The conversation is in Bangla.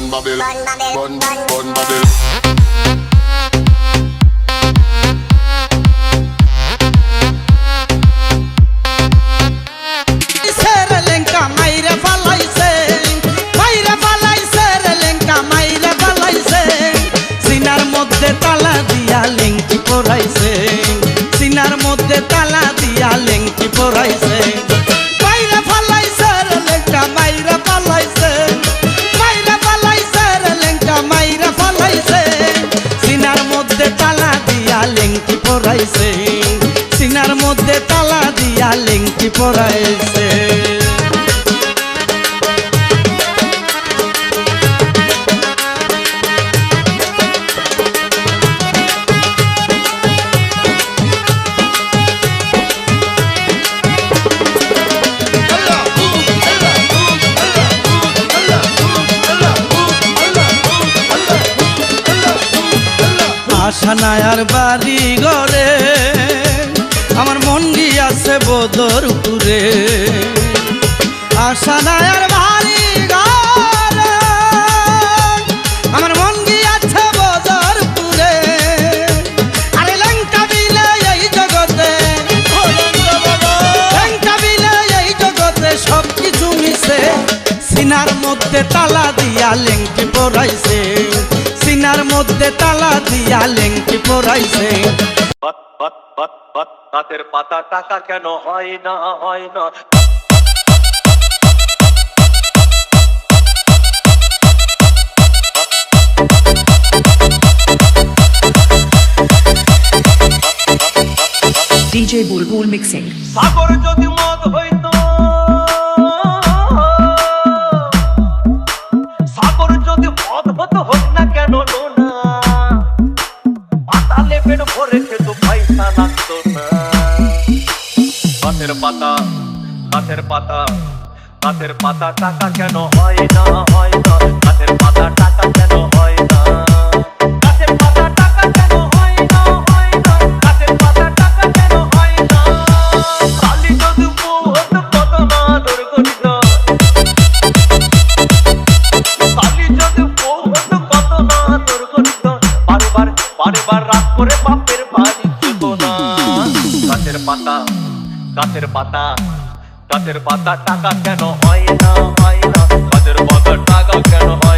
bun bubble, bun bubble. সিনার মধ্যে তালা দিয়া লেংটি পরাইছে মাইরা ফালাইছে রে লেংটা মাইরা ফালাইছে মাইরা ফালাইছে রে লেংটা মাইরা ফালাইছে সিনার মধ্যে তালা দিয়া লেংটি পরাইছে সিনার মধ্যে তালা দিয়া লেংটি পরাইছে আশানায়ার বাড়ি ঘরে আমার মন গিয়াছে বদরপুরে আশানায়ার বাড়ি ঘরে আমার মন গিয়াছে বদরপুরে আরে লঙ্কা বিলে এই জগতে লঙ্কা বিলে এই জগতে সব কিছু মিশে সিনার মধ্যে তালা দিয়া লেংটি পরাইছে সিনার মধ্যে তালা দিয়া লেংটি পরাইছে গাছের পাতা টাকা কেন হয় না হয় না DJ Bulbul Mixing. সাগর যদি মদ হইতো সাগর যদি মদ হতো হোক না কেন না পাতালে পেট ভরে খেত পয়সা লাগতো না গাছের পাতা গাছের পাতা গাছের পাতা টাকা কেন হয় না হয় না গাছের পাতা টাকা কেন হয় না গাছের পাতা টাকা কেন হয় না হয় না গাছের পাতা টাকা কেন হয় না কালি যদি বউ হতো কত না আদর করিত কালি যদি বউ হতো কত না আদর করিত বারবার রাত করে বাপের বাড়ি যেত না গাছের পাতা গাছের পাতা গাছের পাতা টাকা কেন হয় না হয় না গাছের পাতা টাকা কেন হয়